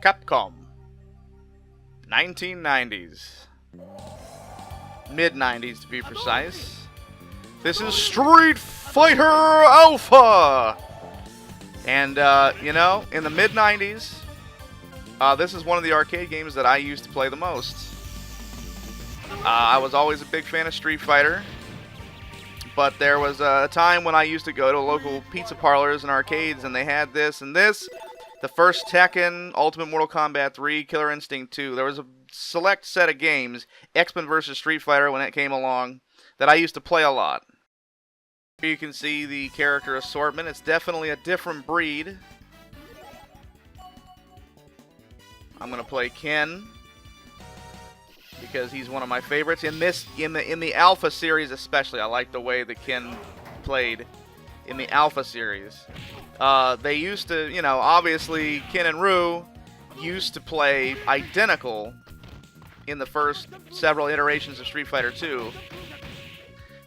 Capcom. 1990s. Mid-90s to be precise. This is Street Fighter Alpha! And, you know, in the mid-90s, this is one of the arcade games that I used to play the most. I was always a big fan of Street Fighter. But there was a time when I used to go to local pizza parlors and arcades, and they had this and this. The first Tekken, Ultimate Mortal Kombat 3, Killer Instinct 2. There was a select set of games, X-Men vs. Street Fighter when it came along, that I used to play a lot. Here you can see the character assortment. It's definitely a different breed. I'm going to play Ken, because he's one of my favorites. In the Alpha series especially, I like the way that Ken played in the Alpha series. They used to, you know, obviously Ken and Ryu used to play identical in the first several iterations of Street Fighter 2.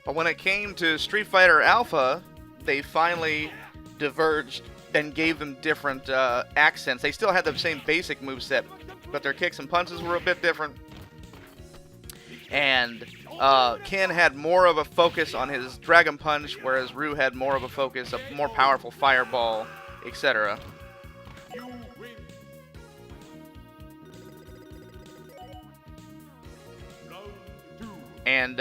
But when it came to Street Fighter Alpha, they finally diverged and gave them different accents. They still had the same basic moveset, but their kicks and punches were a bit different. And Ken had more of a focus on his Dragon Punch, whereas Ryu had more of a focus, a more powerful Fireball, etc. And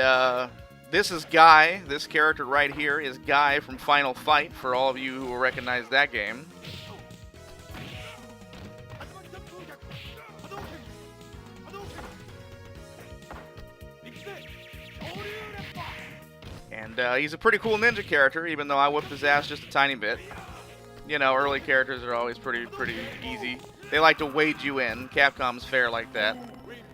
this is Guy. This character right here is Guy from Final Fight, for all of you who will recognize that game. And he's a pretty cool ninja character, even though I whooped his ass just a tiny bit. You know, early characters are always pretty easy. They like to wade you in. Capcom's fair like that.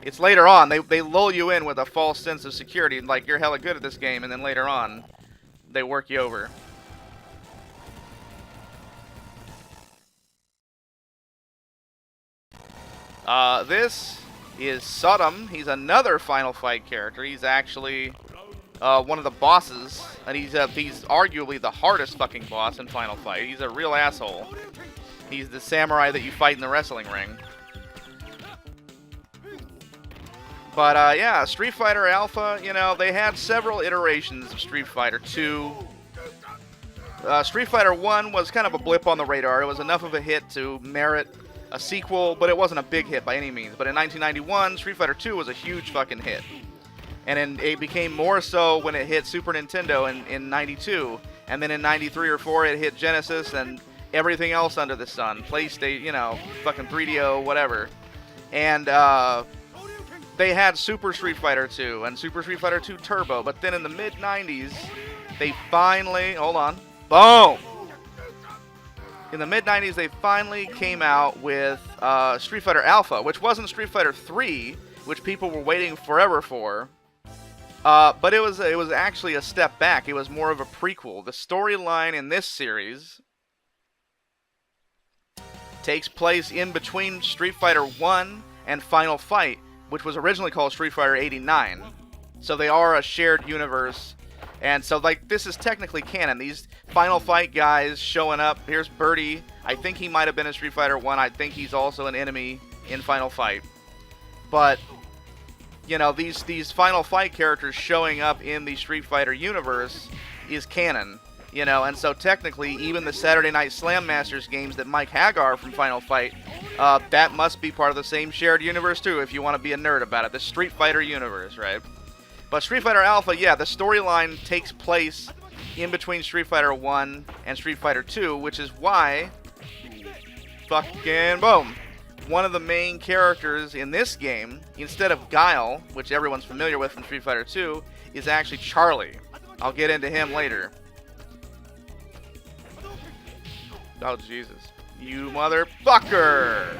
It's later on, they lull you in with a false sense of security, like you're hella good at this game, and then later on, they work you over. This is Sodom. He's another Final Fight character. He's actually one of the bosses, and he's arguably the hardest fucking boss in Final Fight. He's a real asshole. He's the samurai that you fight in the wrestling ring. But yeah, Street Fighter Alpha, you know, they had several iterations of Street Fighter 2. Street Fighter 1 was kind of a blip on the radar. It was enough of a hit to merit a sequel, but it wasn't a big hit by any means. But in 1991, Street Fighter 2 was a huge fucking hit. And it became more so when it hit Super Nintendo in 92. And then in 93 or 4, it hit Genesis and everything else under the sun. PlayStation, you know, fucking 3DO, whatever. And they had Super Street Fighter 2 and Super Street Fighter 2 Turbo. But then in the mid-90s, they finally... Hold on. Boom! In the mid-90s, they finally came out with Street Fighter Alpha, which wasn't Street Fighter 3, which people were waiting forever for. But it was actually a step back. It was more of a prequel. The storyline in this series takes place in between Street Fighter 1 and Final Fight, which was originally called Street Fighter 89. So they are a shared universe. And so, like, this is technically canon. These Final Fight guys showing up. Here's Birdie. I think he might have been in Street Fighter 1. I think he's also an enemy in Final Fight. But... you know, these Final Fight characters showing up in the Street Fighter universe is canon. You know, and so technically, even the Saturday Night Slam Masters games that Mike Hagar from Final Fight, that must be part of the same shared universe too, if you want to be a nerd about it. The Street Fighter universe, right? But Street Fighter Alpha, yeah, the storyline takes place in between Street Fighter 1 and Street Fighter 2, which is why, fucking boom, one of the main characters in this game, instead of Guile, which everyone's familiar with from Street Fighter 2, is actually Charlie. I'll get into him later. Oh, Jesus. You motherfucker!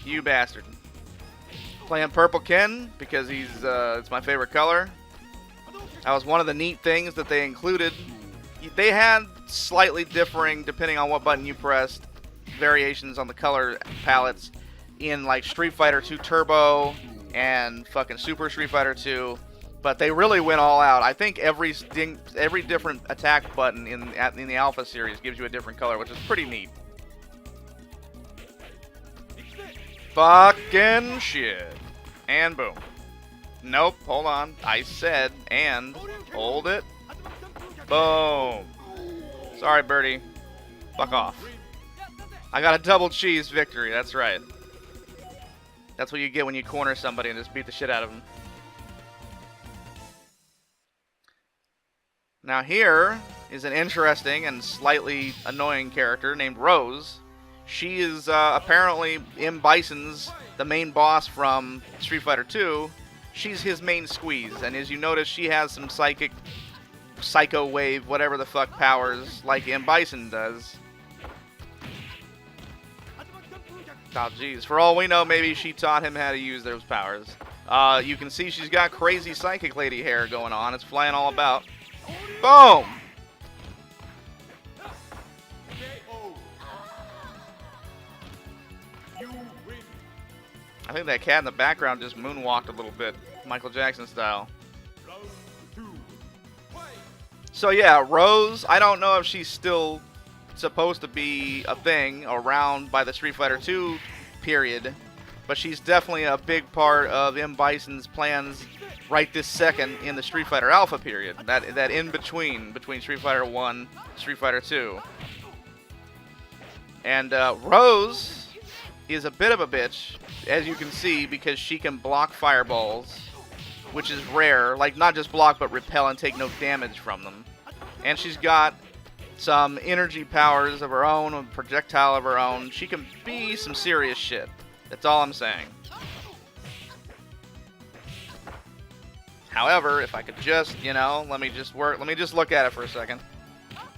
You bastard. Playing Purple Ken because he's it's my favorite color. That was one of the neat things that they included. They had slightly differing, depending on what button you pressed, variations on the color palettes in like Street Fighter 2 Turbo and fucking Super Street Fighter 2, but they really went all out. I think every different attack button in the Alpha series gives you a different color, which is pretty neat. Fucking shit. And boom. Nope, hold on. I said and. Hold it. Boom. Sorry, birdie. Fuck off. I got a double cheese victory, that's right. That's what you get when you corner somebody and just beat the shit out of them. Now here is an interesting and slightly annoying character named Rose. She is apparently M. Bison's, the main boss from Street Fighter 2. She's his main squeeze, and as you notice, she has some psychic, psycho wave, whatever the fuck powers, like M. Bison does. Oh, jeez. For all we know, maybe she taught him how to use those powers. You can see she's got crazy psychic lady hair going on. It's flying all about. Boom! I think that cat in the background just moonwalked a little bit, Michael Jackson style. So yeah, Rose, I don't know if she's still supposed to be a thing around by the Street Fighter 2 period, but she's definitely a big part of M. Bison's plans right this second in the Street Fighter Alpha period, that in between Street Fighter 1 and Street Fighter 2. And Rose is a bit of a bitch, as you can see, because she can block fireballs, which is rare, like not just block but repel and take no damage from them. And she's got some energy powers of her own, a projectile of her own. She can be some serious shit. That's all I'm saying. However, if I could just, you know, let me just look at it for a second.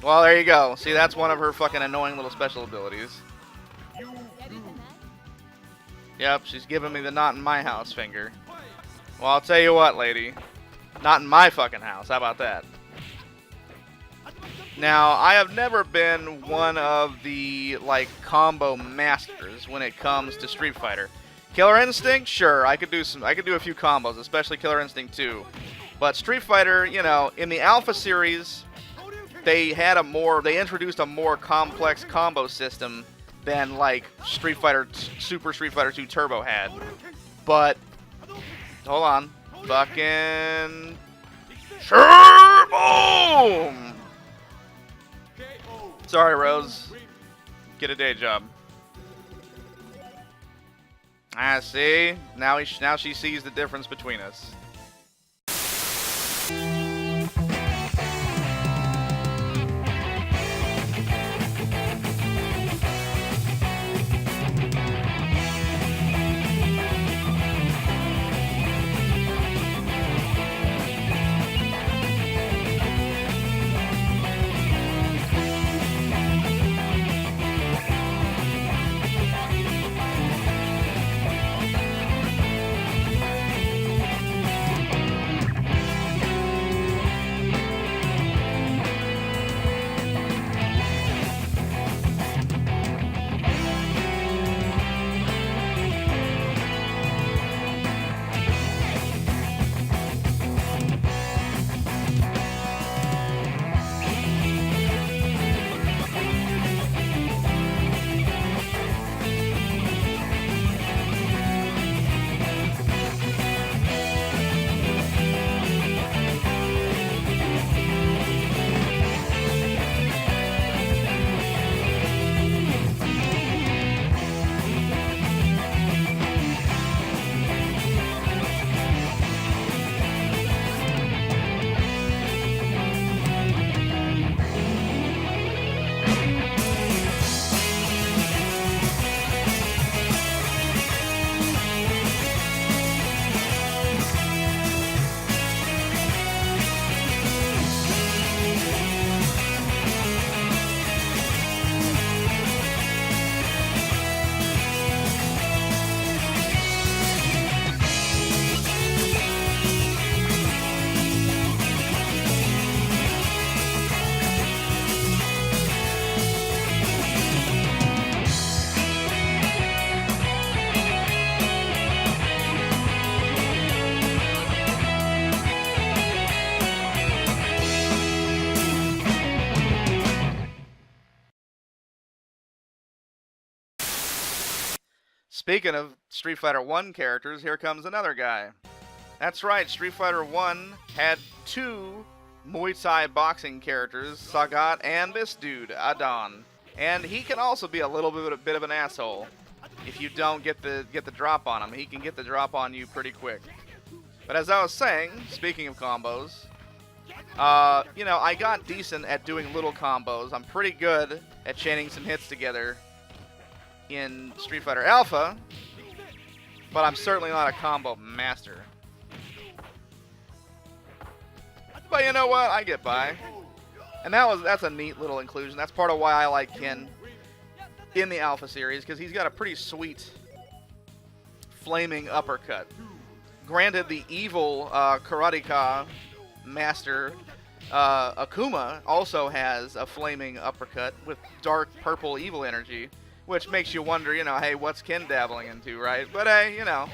Well, there you go. See, that's one of her fucking annoying little special abilities. Yep, she's giving me the not in my house finger. Well, I'll tell you what, lady. Not in my fucking house. How about that? Now, I have never been one of the, like, combo masters when it comes to Street Fighter. Killer Instinct, sure, I could do a few combos, especially Killer Instinct 2. But Street Fighter, you know, in the Alpha series, they introduced a more complex combo system than, like, Super Street Fighter 2 Turbo had. But, hold on, fucking... Sure, boom! Sorry, Rose. Get a day job. Ah, see? Now she sees the difference between us. Speaking of Street Fighter 1 characters, here comes another guy. That's right, Street Fighter 1 had 2 Muay Thai boxing characters, Sagat and this dude, Adon. And he can also be a little bit of an asshole. If you don't get the drop on him, he can get the drop on you pretty quick. But as I was saying, speaking of combos, you know, I got decent at doing little combos. I'm pretty good at chaining some hits together in Street Fighter Alpha, but I'm certainly not a combo master. But you know what? I get by. And that's a neat little inclusion. That's part of why I like Ken in the Alpha series, because he's got a pretty sweet flaming uppercut. Granted, the evil karateka master Akuma also has a flaming uppercut with dark purple evil energy, which makes you wonder, you know, hey, what's Ken dabbling into, right? But hey, you know,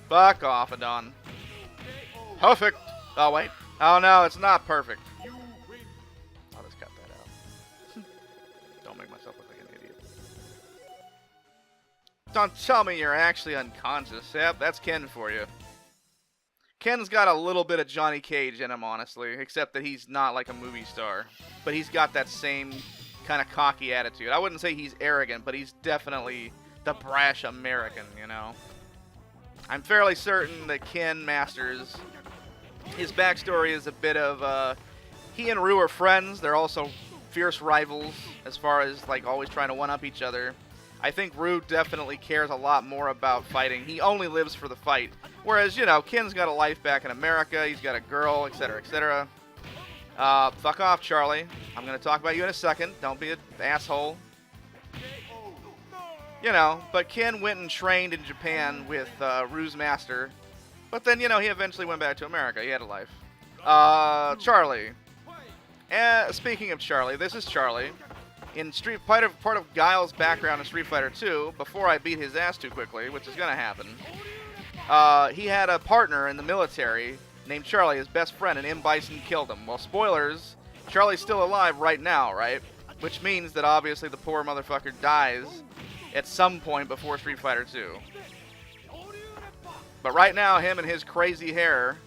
fuck off, Adon. Perfect. Oh wait. Oh no, it's not perfect. I'll just cut that out. Don't make myself look like an idiot. Don't tell me you're actually unconscious. Yep, that's Ken for you. Ken's got a little bit of Johnny Cage in him, honestly, except that he's not like a movie star. But he's got that same kind of cocky attitude. I wouldn't say he's arrogant, but he's definitely the brash American, you know. I'm fairly certain that Ken Masters, his backstory is a bit of, he and Ryu are friends. They're also fierce rivals as far as, like, always trying to one-up each other. I think Ryu definitely cares a lot more about fighting. He only lives for the fight. Whereas, you know, Ken's got a life back in America. He's got a girl, etc., etc. Fuck off, Charlie. I'm going to talk about you in a second. Don't be an asshole. You know, but Ken went and trained in Japan with Ryu's master. But then, you know, he eventually went back to America. He had a life. Charlie. Speaking of Charlie, this is Charlie. In part of Guile's background in Street Fighter 2, before I beat his ass too quickly, which is going to happen, he had a partner in the military named Charlie, his best friend, and M. Bison killed him. Well, spoilers, Charlie's still alive right now, right? Which means that obviously the poor motherfucker dies at some point before Street Fighter 2. But right now, him and his crazy hair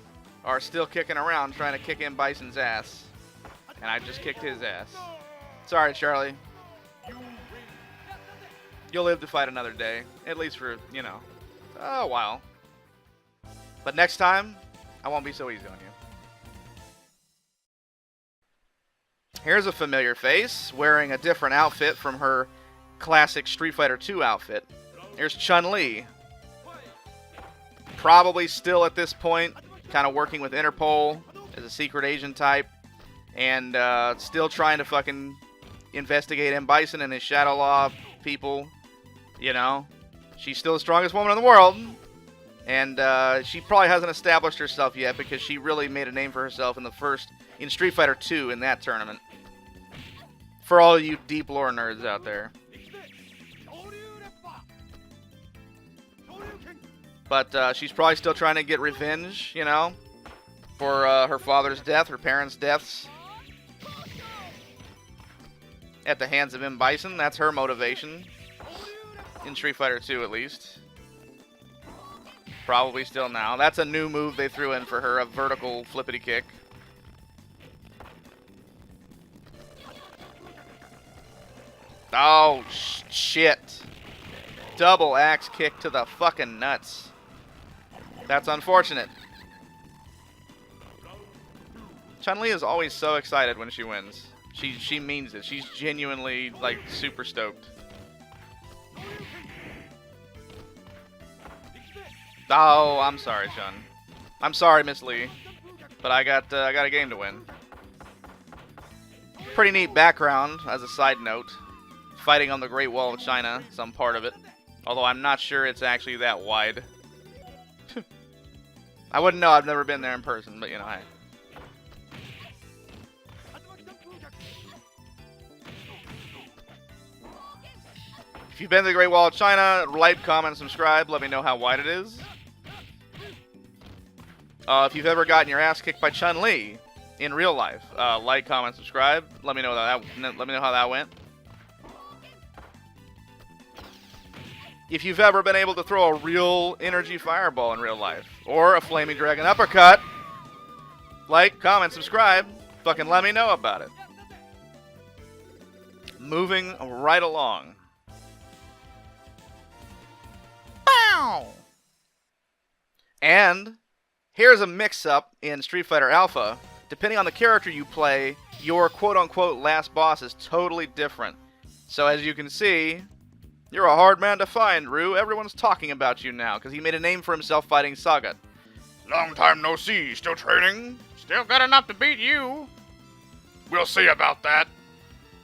are still kicking around trying to kick M. Bison's ass. And I just kicked his ass. Sorry, Charlie. You'll live to fight another day. At least for, you know, a while. But next time, I won't be so easy on you. Here's a familiar face, wearing a different outfit from her classic Street Fighter 2 outfit. Here's Chun-Li. Probably still at this point, kind of working with Interpol as a secret agent type. And still trying to fucking investigate M. Bison and his Shadow Law people. You know, she's still the strongest woman in the world. And she probably hasn't established herself yet because she really made a name for herself in Street Fighter 2 in that tournament. For all you deep lore nerds out there. But she's probably still trying to get revenge, you know, for her father's death, her parents' deaths. At the hands of M. Bison, that's her motivation. In Street Fighter 2, at least. Probably still now. That's a new move they threw in for her, a vertical flippity kick. Oh, shit. Double axe kick to the fucking nuts. That's unfortunate. Chun-Li is always so excited when she wins. She means it. She's genuinely, like, super stoked. Oh, I'm sorry, Chun. I'm sorry, Miss Lee. But I got a game to win. Pretty neat background, as a side note. Fighting on the Great Wall of China, some part of it. Although I'm not sure it's actually that wide. I wouldn't know, I've never been there in person, but you know, hey. If you've been to the Great Wall of China, like, comment, subscribe, let me know how wide it is. If you've ever gotten your ass kicked by Chun-Li in real life, like, comment, subscribe, let me know how that went. if you've ever been able to throw a real energy fireball in real life. Or a flaming dragon uppercut. Like, comment, subscribe. Fucking let me know about it. Moving right along. Bow! And here's a mix-up in Street Fighter Alpha. Depending on the character you play, your quote-unquote last boss is totally different. So as you can see, you're a hard man to find, Ryu. Everyone's talking about you now, because he made a name for himself fighting Sagat. Long time no see. Still training? Still got enough to beat you. We'll see about that.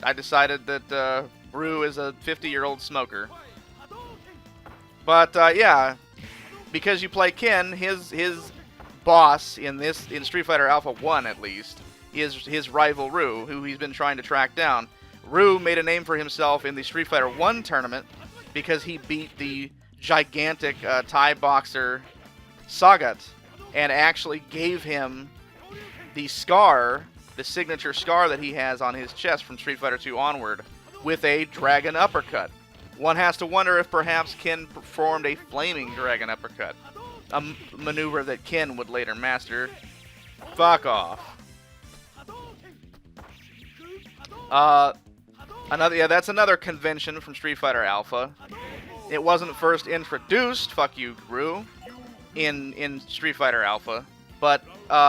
I decided that Ryu is a 50-year-old smoker. But, yeah, because you play Ken, his boss in Street Fighter Alpha 1, at least, is his rival Ryu, who he's been trying to track down. Ryu made a name for himself in the Street Fighter 1 tournament because he beat the gigantic Thai boxer Sagat and actually gave him the scar, the signature scar that he has on his chest from Street Fighter 2 onward, with a dragon uppercut. One has to wonder if perhaps Ken performed a flaming dragon uppercut, a maneuver that Ken would later master. Fuck off. That's another convention from Street Fighter Alpha. It wasn't first introduced, fuck you, Ryu, in Street Fighter Alpha, but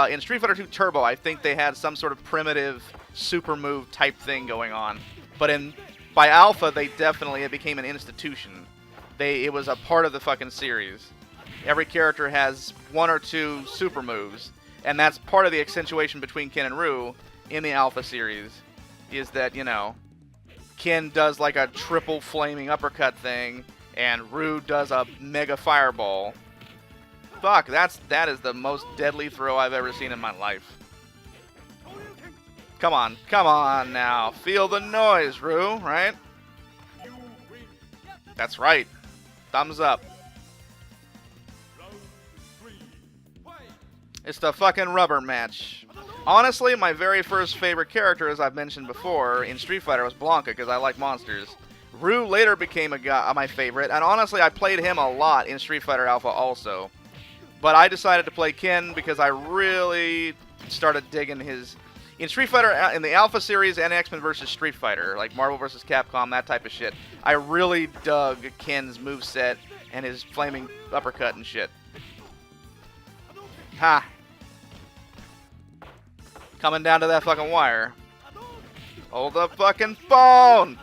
in Street Fighter 2 Turbo, I think they had some sort of primitive super move type thing going on. But by Alpha, it became an institution. It was a part of the fucking series. Every character has one or two super moves, and that's part of the accentuation between Ken and Ryu in the Alpha series, is that, you know, Ken does like a triple flaming uppercut thing, and Ryu does a mega fireball. Fuck, that is the most deadly throw I've ever seen in my life. Come on now. Feel the noise, Ryu, right? That's right. Thumbs up. It's the fucking rubber match. Honestly, my very first favorite character, as I've mentioned before, in Street Fighter was Blanka, because I like monsters. Ryu later became my favorite, and honestly, I played him a lot in Street Fighter Alpha also. But I decided to play Ken because I really started digging his... In Street Fighter, in the Alpha series and X-Men vs. Street Fighter, like Marvel vs. Capcom, that type of shit, I really dug Ken's moveset and his flaming uppercut and shit. Ha! Coming down to that fucking wire. Hold the fucking phone!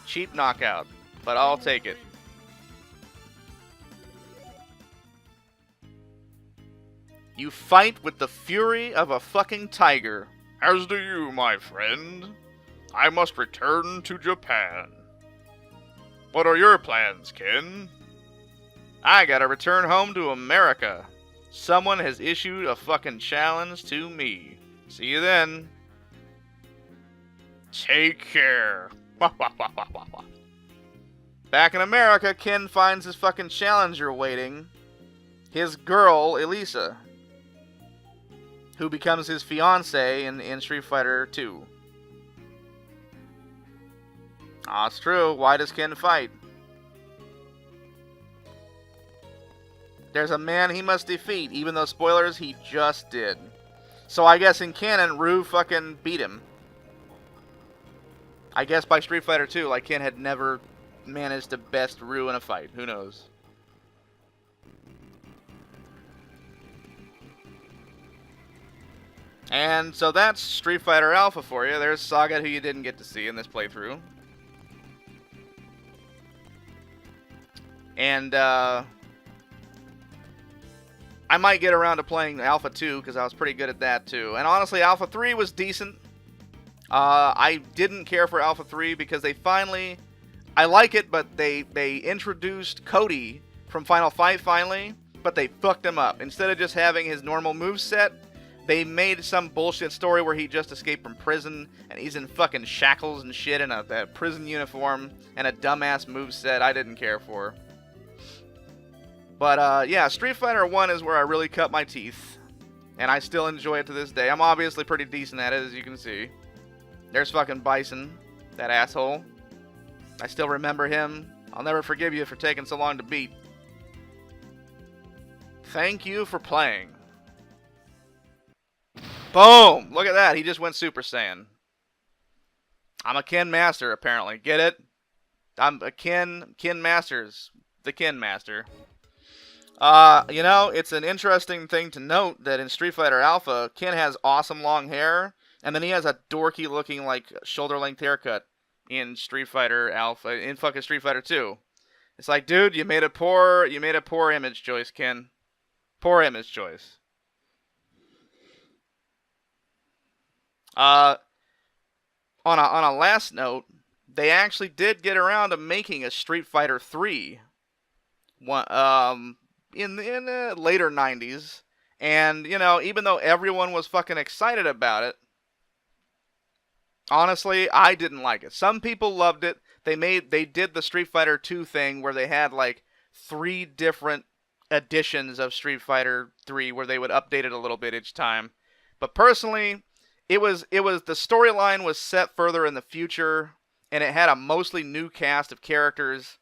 Cheap knockout, but I'll take it. You fight with the fury of a fucking tiger. As do you, my friend. I must return to Japan. What are your plans, Ken? I gotta return home to America. Someone has issued a fucking challenge to me. See you then. Take care. Back in America, Ken finds his fucking challenger waiting. His girl, Elisa, who becomes his fiancée in Street Fighter 2. Ah, it's true. Why does Ken fight? There's a man he must defeat, even though, spoilers, he just did. So I guess in canon, Ryu fucking beat him. I guess by Street Fighter 2, like Ken had never managed to best Ryu in a fight. Who knows? And so that's Street Fighter Alpha for you. There's Sagat, who you didn't get to see in this playthrough. And, I might get around to playing Alpha 2, because I was pretty good at that, too. And honestly, Alpha 3 was decent. I didn't care for Alpha 3, because they finally... I like it, but they introduced Cody from Final Fight, finally, but they fucked him up. Instead of just having his normal moveset, they made some bullshit story where he just escaped from prison, and he's in fucking shackles and shit in a prison uniform, and a dumbass moveset I didn't care for. But, yeah, Street Fighter 1 is where I really cut my teeth. And I still enjoy it to this day. I'm obviously pretty decent at it, as you can see. There's fucking Bison, that asshole. I still remember him. I'll never forgive you for taking so long to beat. Thank you for playing. Boom! Look at that. He just went Super Saiyan. I'm a Kin Master, apparently. Get it? I'm a Kin Masters. The Kin Master. You know, it's an interesting thing to note that in Street Fighter Alpha, Kin has awesome long hair, and then he has a dorky looking, like, shoulder-length haircut in Street Fighter Alpha, in fucking Street Fighter 2. It's like, dude, you made a poor image choice, Kin. Poor image choice. On a last note, they actually did get around to making a Street Fighter 3. In the later 90s, and you know, even though everyone was fucking excited about it, honestly, I didn't like it. Some people loved it. They did the Street Fighter 2 thing where they had like 3 different editions of Street Fighter 3 where they would update it a little bit each time. But personally, it was the storyline was set further in the future, and it had a mostly new cast of characters,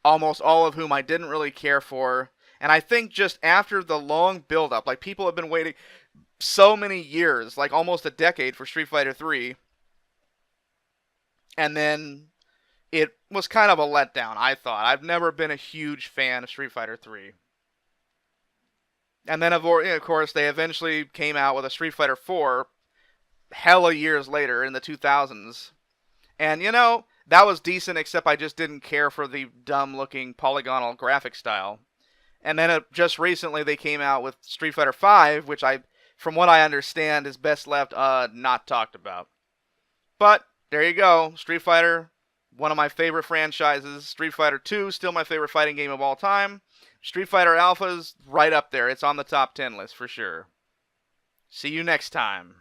almost all of whom I didn't really care for. And I think just after the long build-up, like people have been waiting so many years, like almost a decade for Street Fighter 3, and then it was kind of a letdown, I thought. I've never been a huge fan of Street Fighter 3. And then, of course, they eventually came out with a Street Fighter 4 hella years later in the 2000s. And, you know, that was decent, except I just didn't care for the dumb-looking polygonal graphic style. And then just recently they came out with Street Fighter V, which from what I understand, is best left not talked about. But there you go, Street Fighter, one of my favorite franchises. Street Fighter 2, still my favorite fighting game of all time. Street Fighter Alpha's right up there. It's on the top 10 list for sure. See you next time.